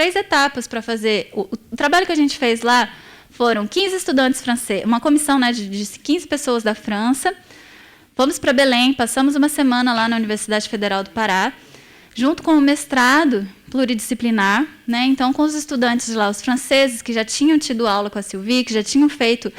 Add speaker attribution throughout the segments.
Speaker 1: 3 etapas para fazer. O trabalho que a gente fez lá foram 15 estudantes franceses, uma comissão, né, de 15 pessoas da França. Fomos para Belém, passamos uma semana lá na Universidade Federal do Pará, junto com o mestrado pluridisciplinar, né? Então, com os estudantes de lá, os franceses que já tinham tido aula com a Sylvie, que já tinham feito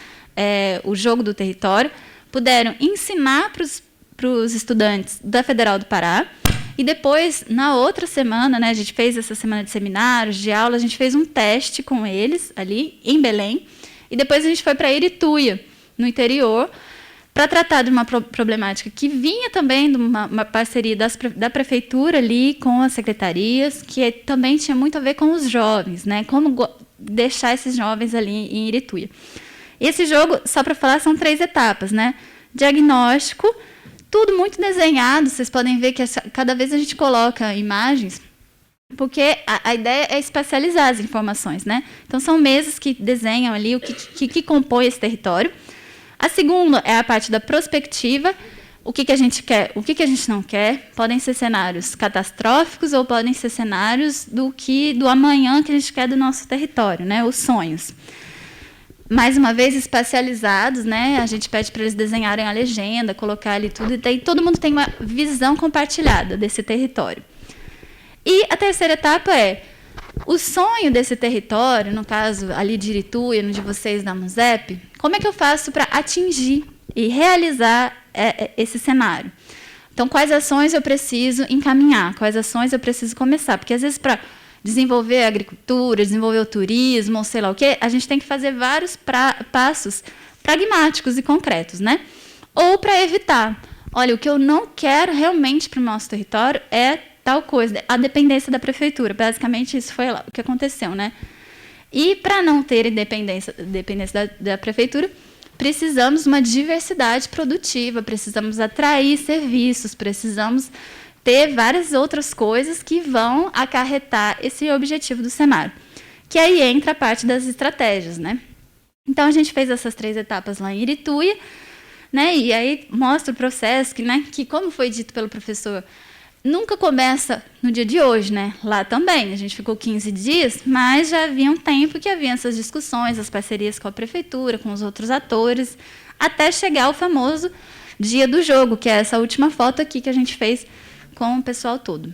Speaker 1: o jogo do território, puderam ensinar para os estudantes da Federal do Pará. E depois, na outra semana, né, a gente fez essa semana de seminários, de aula, a gente fez um teste com eles ali em Belém. E depois a gente foi para Irituia, no interior, para tratar de uma problemática que vinha também de uma parceria da prefeitura ali com as secretarias, que também tinha muito a ver com os jovens, né? Como deixar esses jovens ali em Irituia. E esse jogo, só para falar, são 3 etapas, né? Diagnóstico, tudo muito desenhado, vocês podem ver que cada vez a gente coloca imagens, porque a ideia é espacializar as informações, né? Então, são mesas que desenham ali o que compõe esse território. A segunda é a parte da prospectiva, o que a gente quer, o que a gente não quer. Podem ser cenários catastróficos ou podem ser cenários do amanhã que a gente quer do nosso território, né? Os sonhos. Mais uma vez, espacializados, né? A gente pede para eles desenharem a legenda, colocar ali tudo, e daí todo mundo tem uma visão compartilhada desse território. E a terceira etapa é o sonho desse território, no caso ali de Irituia, no de vocês da MUSEP, como é que eu faço para atingir e realizar esse cenário? Então, quais ações eu preciso encaminhar? Quais ações eu preciso começar? Porque, às vezes, para desenvolver a agricultura, desenvolver o turismo, ou sei lá o quê, a gente tem que fazer vários passos pragmáticos e concretos, né? Ou para evitar. Olha, o que eu não quero realmente para o nosso território é tal coisa, a dependência da prefeitura. Basicamente, isso foi lá, o que aconteceu, né? E, para não ter dependência da prefeitura, precisamos de uma diversidade produtiva, precisamos atrair serviços, precisamos ter várias outras coisas que vão acarretar esse objetivo do cenário. Que aí entra a parte das estratégias, né? Então, a gente fez essas 3 etapas lá em Irituia, né? E aí mostra o processo que, como foi dito pelo professor, nunca começa no dia de hoje, né? Lá também, a gente ficou 15 dias, mas já havia um tempo que havia essas discussões, as parcerias com a prefeitura, com os outros atores, até chegar ao famoso dia do jogo, que é essa última foto aqui que a gente fez com o pessoal todo.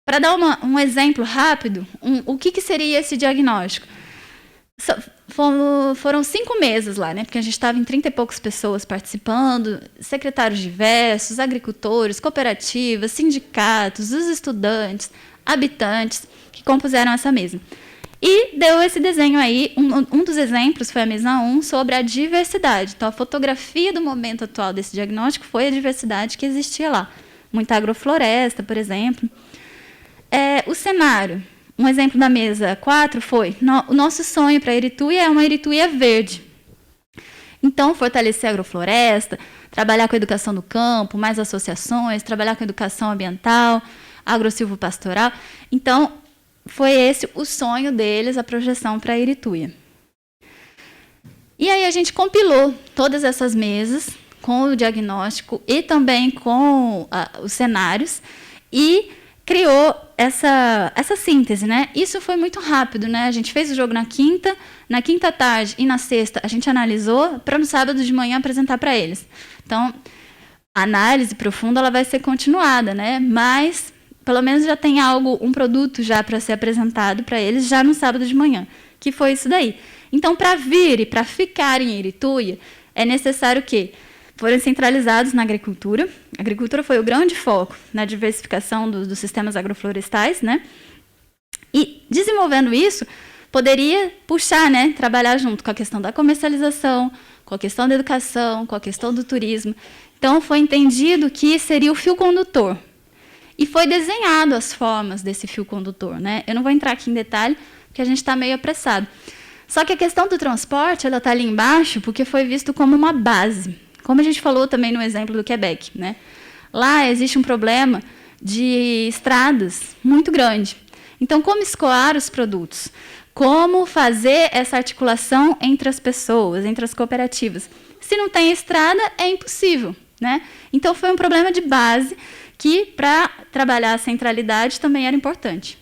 Speaker 1: Para dar um exemplo rápido, o que seria esse diagnóstico? Foram 5 mesas lá, né? Porque a gente estava em 30 e poucas pessoas participando, secretários diversos, agricultores, cooperativas, sindicatos, os estudantes, habitantes que compuseram essa mesa. E deu esse desenho aí, um dos exemplos foi a mesa 1 sobre a diversidade. Então, a fotografia do momento atual desse diagnóstico foi a diversidade que existia lá. Muita agrofloresta, por exemplo. O cenário. Um exemplo da mesa 4 foi, o nosso sonho para Irituia é uma Irituia verde. Então, fortalecer a agrofloresta, trabalhar com a educação do campo, mais associações, trabalhar com a educação ambiental, agrosilvopastoral. Então, foi esse o sonho deles, a projeção para Irituia. E aí a gente compilou todas essas mesas com o diagnóstico e também com os cenários e criou essa síntese, né? Isso foi muito rápido, né? A gente fez o jogo na quinta tarde e na sexta a gente analisou para no sábado de manhã apresentar para eles. Então, a análise profunda ela vai ser continuada, né? Mas pelo menos já tem um produto já para ser apresentado para eles já no sábado de manhã, que foi isso daí. Então, para vir e para ficar em Irituia, é necessário que foram centralizados na agricultura. A agricultura foi o grande foco na diversificação dos sistemas agroflorestais, né? E, desenvolvendo isso, poderia puxar, né, trabalhar junto com a questão da comercialização, com a questão da educação, com a questão do turismo. Então, foi entendido que seria o fio condutor. E foi desenhado as formas desse fio condutor, né? Eu não vou entrar aqui em detalhe, porque a gente está meio apressado. Só que a questão do transporte, ela está ali embaixo, porque foi visto como uma base. Como a gente falou também no exemplo do Quebec, né? Lá existe um problema de estradas muito grande. Então, como escoar os produtos? Como fazer essa articulação entre as pessoas, entre as cooperativas? Se não tem estrada, é impossível, né? Então, foi um problema de base que, para trabalhar a centralidade, também era importante.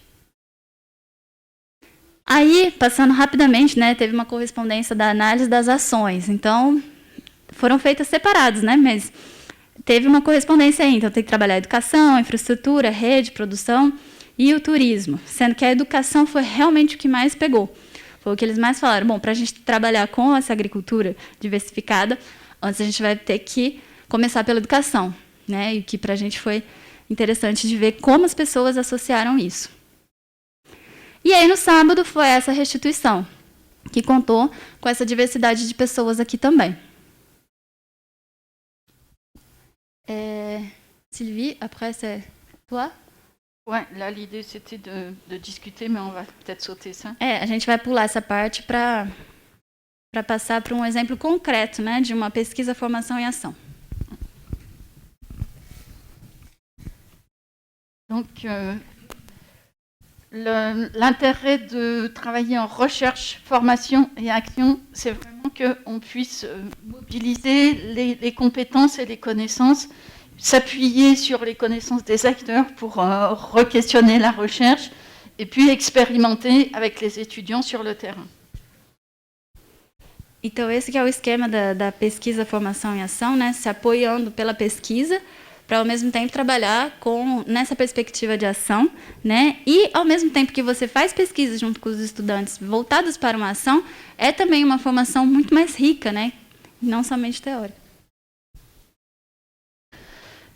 Speaker 1: Aí, passando rapidamente, né, teve uma correspondência da análise das ações. Então, foram feitas separadas, né, mas teve uma correspondência aí. Então, tem que trabalhar a educação, a infraestrutura, a rede, produção e o turismo. Sendo que a educação foi realmente o que mais pegou. Foi o que eles mais falaram. Bom, para a gente trabalhar com essa agricultura diversificada, antes a gente vai ter que começar pela educação, né? E o que para a gente foi interessante de ver como as pessoas associaram isso. E aí, no sábado, foi essa restituição, que contou com essa diversidade de pessoas aqui também. Sylvie, après, c'est toi?
Speaker 2: Ouais, là, l'idée, c'était de discuter, mais on va peut-être sauter ça.
Speaker 1: A gente vai pular essa parte para passar para um exemplo concreto, né, de uma pesquisa, formação e ação.
Speaker 2: Donc, l'intérêt de travailler en recherche, formation et action, c'est vraiment qu'on puisse mobiliser les compétences et les connaissances, s'appuyer sur les connaissances des acteurs pour re-questionner la recherche et puis expérimenter avec les étudiants sur le terrain.
Speaker 1: Então, esse que é o esquema da pesquisa, formação e ação, né, se apoiando pela pesquisa, para ao mesmo tempo trabalhar nessa perspectiva de ação, né? E ao mesmo tempo que você faz pesquisa junto com os estudantes voltados para uma ação, é também uma formação muito mais rica, né? Não somente teórica.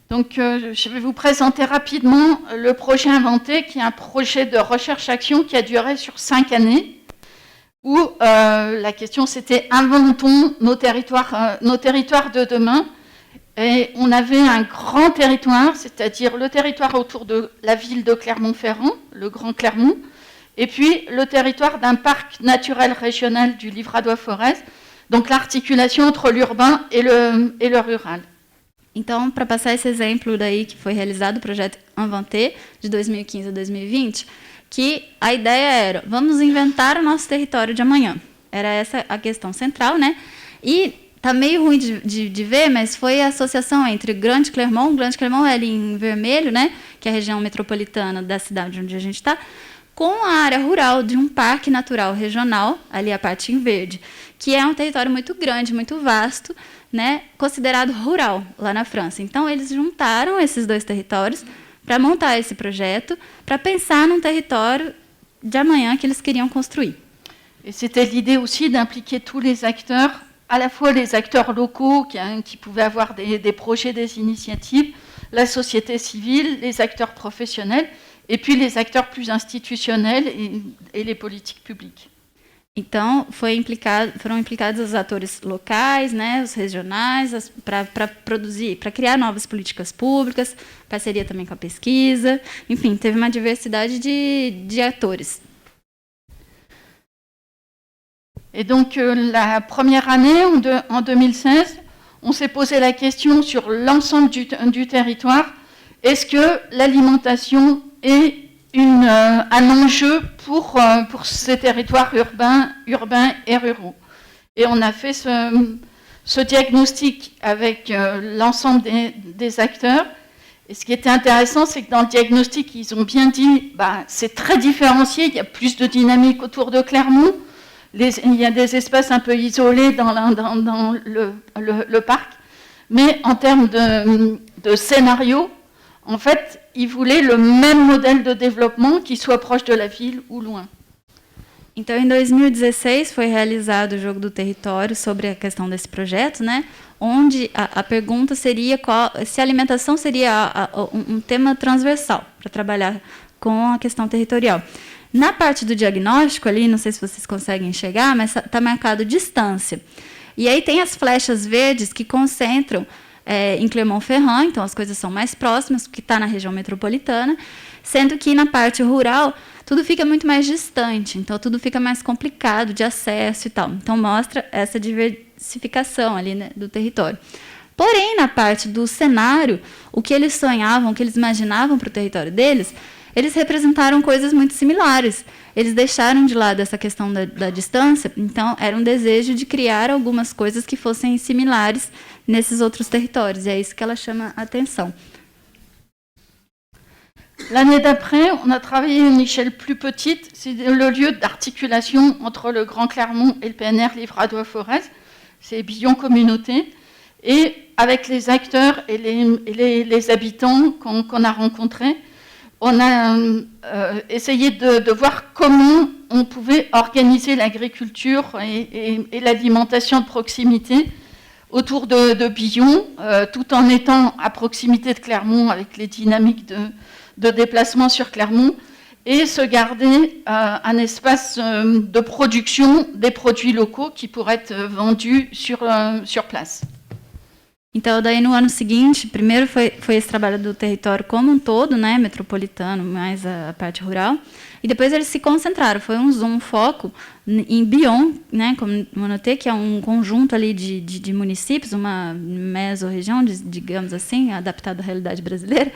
Speaker 2: Donc, je vais vous présenter rapidement le projet Inventé, qui est un projet de recherche-action qui a duré sur 5 années, où la question c'était « Inventons nos territoires de demain ». Et on avait un grand territoire, c'est-à-dire le territoire autour de la ville de Clermont-Ferrand, le Grand Clermont, et puis le territoire d'un parc naturel régional du Livradois-Forez, donc l'articulation entre l'urbain et le rural.
Speaker 1: Então, para passar esse exemplo daí que foi realizado, o projeto Inventé, de 2015 a 2020, que a ideia era, vamos inventar o nosso território de amanhã. Era essa a questão central, né? E tá meio ruim de ver, mas foi a associação entre Grande Clermont é ali em vermelho, né, que é a região metropolitana da cidade onde a gente está, com a área rural de um parque natural regional, ali a parte em verde, que é um território muito grande, muito vasto, né, considerado rural lá na França. Então, eles juntaram esses dois territórios para montar esse projeto, para pensar num território de amanhã que eles queriam construir.
Speaker 2: Et c'était l'idée aussi d'impliquer tous les acteurs, à la fois les acteurs locaux qui pouvaient avoir des projets, des initiatives, la société civile, les acteurs professionnels, et puis les acteurs plus institutionnels et les politiques publiques.
Speaker 1: Então, foram implicados os atores locais, né, os regionais, para produzir, para criar novas políticas públicas, parceria também com a pesquisa, enfim, teve uma diversidade de atores.
Speaker 2: Et donc, la première année, en 2016, on s'est posé la question sur l'ensemble du territoire. Est-ce que l'alimentation est un enjeu pour ces territoires urbains et ruraux? Et on a fait ce diagnostic avec l'ensemble des acteurs. Et ce qui était intéressant, c'est que dans le diagnostic, ils ont bien dit, c'est très différencié, il y a plus de dynamique autour de Clermont. Il y a des espaces un peu isolés dans le parc, mais en termes de scénario, en fait, ils voulaient le même modèle de développement qui soit proche de la ville ou loin.
Speaker 1: Então, em 2016, foi realizado o Jogo do Território sobre a questão desse projeto, né? Onde a pergunta seria se a alimentação seria um tema transversal para trabalhar com a questão territorial. Na parte do diagnóstico ali, não sei se vocês conseguem enxergar, mas está marcado distância. E aí tem as flechas verdes que concentram em Clermont-Ferrand, então as coisas são mais próximas, porque está na região metropolitana, sendo que na parte rural tudo fica muito mais distante, então tudo fica mais complicado de acesso e tal. Então mostra essa diversificação ali, né, do território. Porém, na parte do cenário, o que eles sonhavam, o que eles imaginavam para o território deles, eles representaram coisas muito similares. Eles deixaram de lado essa questão da distância, então era um desejo de criar algumas coisas que fossem similares nesses outros territórios, e é isso que ela chama a atenção.
Speaker 2: L'année d'après, on a travaillé à une échelle plus petite. C'est le lieu d'articulation entre le Grand Clermont et le PNR Livradois-Forez. C'est Billon Communauté. Et avec les acteurs et les habitants qu'on a rencontrés, on a essayé de voir comment on pouvait organiser l'agriculture et l'alimentation de proximité autour de Billon, tout en étant à proximité de Clermont avec les dynamiques de déplacement sur Clermont, et se garder un espace de production des produits locaux qui pourraient être vendus sur place.
Speaker 1: Então, daí no ano seguinte, primeiro foi esse trabalho do território como um todo, né, metropolitano, mais a parte rural, e depois eles se concentraram, foi um foco em Billon, né, Communauté, que é um conjunto ali de municípios, uma mesorregião, digamos assim, adaptada à realidade brasileira.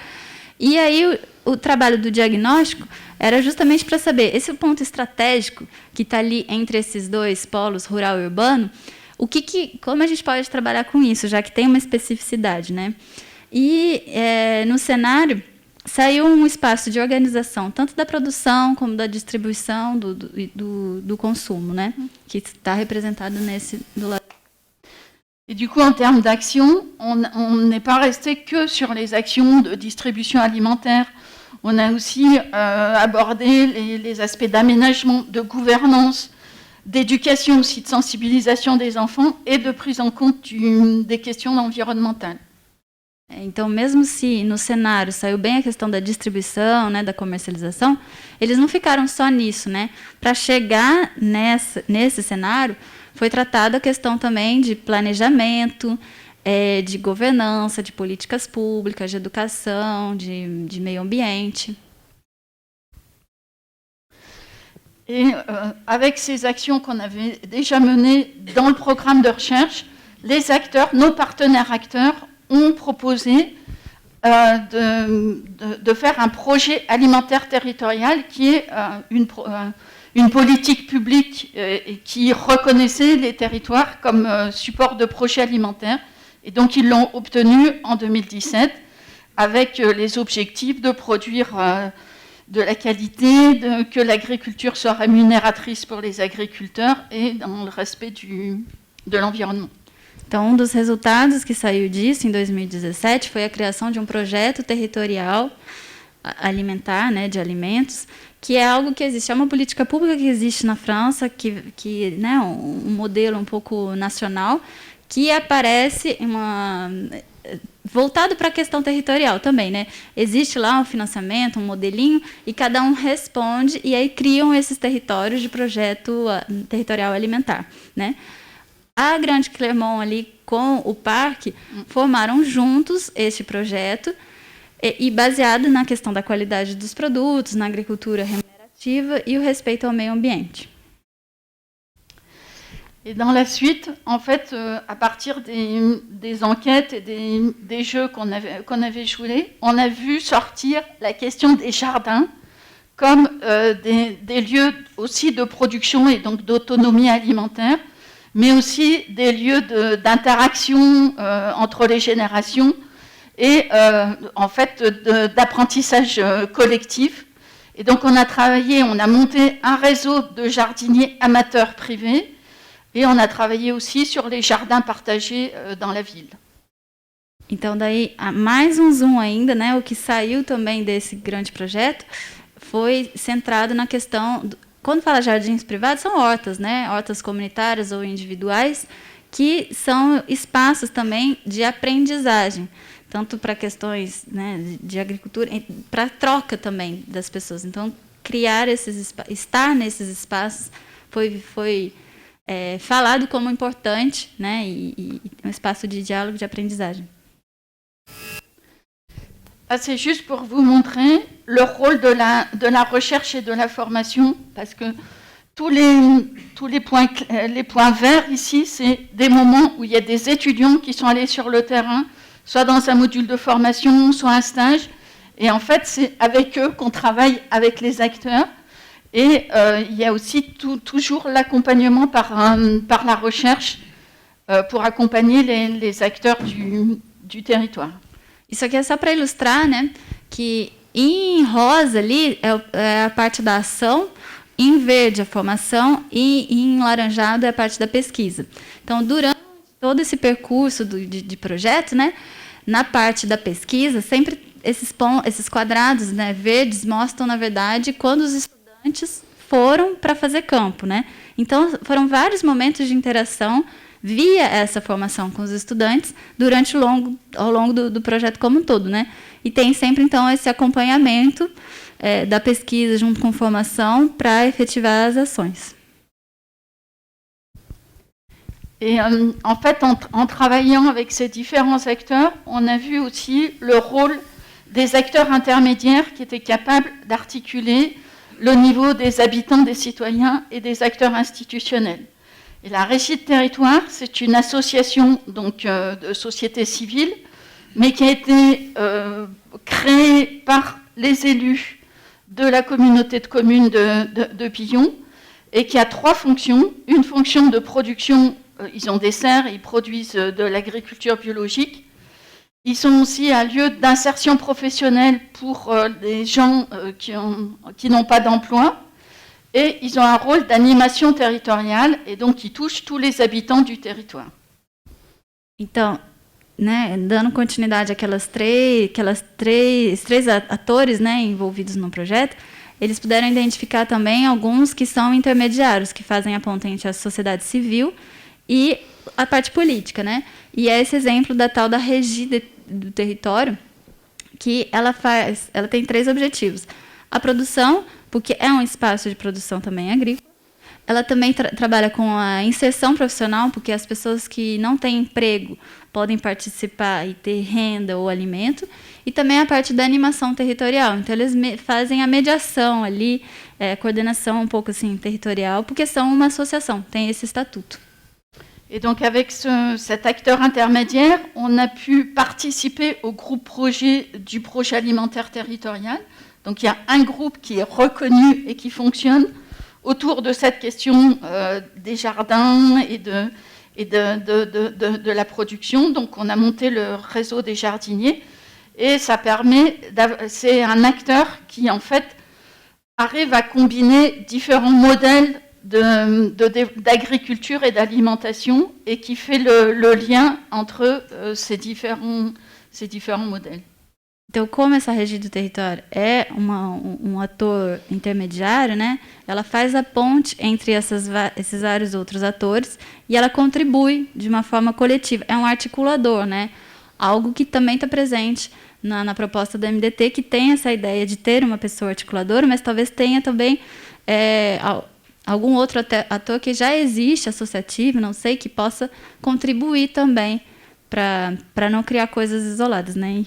Speaker 1: E aí o trabalho do diagnóstico era justamente para saber, esse ponto estratégico que está ali entre esses dois polos, rural e urbano, como a gente pode trabalhar com isso, já que tem uma especificidade, né? E no cenário saiu um espaço de organização, tanto da produção como da distribuição do consumo, né? Que está representado do lado.
Speaker 2: Et du coup, en termes d'action, on n'est pas resté que sur les actions de distribution alimentaire. On a aussi abordé les aspects d'aménagement, de gouvernance, d'éducation aussi, de sensibilisation des enfants et de prise en compte des questions environnementales.
Speaker 1: Então, mesmo se no cenário saiu bem a questão da distribuição, né, da comercialização, eles não ficaram só nisso, né? Para chegar nesse cenário, foi tratada a questão também de planejamento, de governança, de políticas públicas, de educação, de meio ambiente.
Speaker 2: Et avec ces actions qu'on avait déjà menées dans le programme de recherche, les acteurs, nos partenaires acteurs, ont proposé de faire un projet alimentaire territorial qui est une politique publique qui reconnaissait les territoires comme support de projets alimentaires. Et donc ils l'ont obtenu en 2017 avec les objectifs de produire de la qualité, que l'agriculture soit rémunératrice pour les agriculteurs et dans le respect de l'environnement.
Speaker 1: Então, dos resultados que saiu disso em 2017 foi a criação de um projeto territorial alimentar, né, de alimentos, que é algo que existe, é uma política pública que existe na França, que né, um modelo um pouco nacional, que aparece voltado para a questão territorial também, né? Existe lá um financiamento, um modelinho, e cada um responde, e aí criam esses territórios de projeto territorial alimentar, né? A Grande Clermont ali com o parque formaram juntos este projeto e baseado na questão da qualidade dos produtos, na agricultura remunerativa e o respeito ao meio ambiente.
Speaker 2: Et dans la suite, en fait, à partir des enquêtes et des jeux qu'on avait joués, on a vu sortir la question des jardins comme des lieux aussi de production et donc d'autonomie alimentaire, mais aussi des lieux d'interaction entre les générations et en fait d'apprentissage collectif. Et donc on a monté un réseau de jardiniers amateurs privés et on a travaillé aussi sur les jardins partagés dans la ville.
Speaker 1: Então daí, mais zoom ainda, né? O que saiu também desse grande projeto foi centrado na questão quando fala jardins privados, são hortas, né? Hortas comunitárias ou individuais, que são espaços também de aprendizagem, tanto para questões, né, de agricultura, para troca também das pessoas. Então, estar nesses espaços foi falado como importante, né? E um espaço de diálogo, de aprendizagem.
Speaker 2: C'est juste pour vous montrer le rôle de la recherche et de la formation, parce que tous les points verts ici, c'est des moments où il y a des étudiants qui sont allés sur le terrain, soit dans un module de formation, soit un stage, et en fait, c'est avec eux qu'on travaille avec les acteurs, et il y a aussi toujours l'accompagnement par la recherche pour accompagner les acteurs du territoire.
Speaker 1: Isso aqui é só para ilustrar, né, que Em rosa ali é a parte da ação, em verde a formação e em laranjado é a parte da pesquisa. Então, durante todo esse percurso de projeto, né, na parte da pesquisa, sempre esses quadrados, né, verdes mostram, na verdade, quando os estudantes foram para fazer campo, né? Então, foram vários momentos de interação via essa formação com os estudantes ao longo do projeto como um todo, né? E tem sempre, então, esse acompanhamento da pesquisa junto com formação para efetivar as ações.
Speaker 2: Et en fait, en travaillant avec ces différents acteurs, on a vu aussi le rôle des acteurs intermédiaires qui étaient capables d'articuler le niveau des habitants, des citoyens et des acteurs institutionnels. Et la Régie de territoire, c'est une association donc, de société civile, mais qui a été créée par les élus de la communauté de communes de Pillon, et qui a 3 fonctions. Une fonction de production, ils ont des serres, ils produisent de l'agriculture biologique. Ils sont aussi un lieu d'insertion professionnelle pour les gens qui n'ont pas d'emploi. Et ils ont un rôle d'animation territoriale, et donc ils touchent tous les habitants du territoire.
Speaker 1: Então, né, dando continuidade àqueles três atores, né, envolvidos no projeto, eles puderam identificar também alguns que são intermediários, que fazem a ponte entre a sociedade civil e a parte política, né? E é esse exemplo da tal da Régie do território, que ela tem 3 objetivos. A produção, porque é um espaço de produção também agrícola. Ela também trabalha com a inserção profissional, porque as pessoas que não têm emprego podem participar e ter renda ou alimento. E também a parte da animação territorial. Então, eles fazem a mediação ali, coordenação um pouco assim territorial, porque são uma associação, tem esse estatuto.
Speaker 2: Et donc avec cet acteur intermédiaire, on a pu participer au groupe projet du projet alimentaire territorial. Donc il y a un groupe qui est reconnu et qui fonctionne autour de cette question des jardins et de la production. Donc on a monté le réseau des jardiniers et ça permet, c'est un acteur qui en fait arrive à combiner différents modèles d'agriculture et d'alimentation et qui fait le lien entre ces différents modèles.
Speaker 1: Então, como essa Régie do território é um ator intermediário, né, ela faz a ponte entre esses vários outros atores e ela contribui de uma forma coletiva. É um articulador, né, algo que também está presente na proposta do MDT, que tem essa ideia de ter uma pessoa articuladora, mas talvez tenha também algum outro ator que já existe, associativo, não sei, que possa contribuir também para não criar coisas isoladas, né?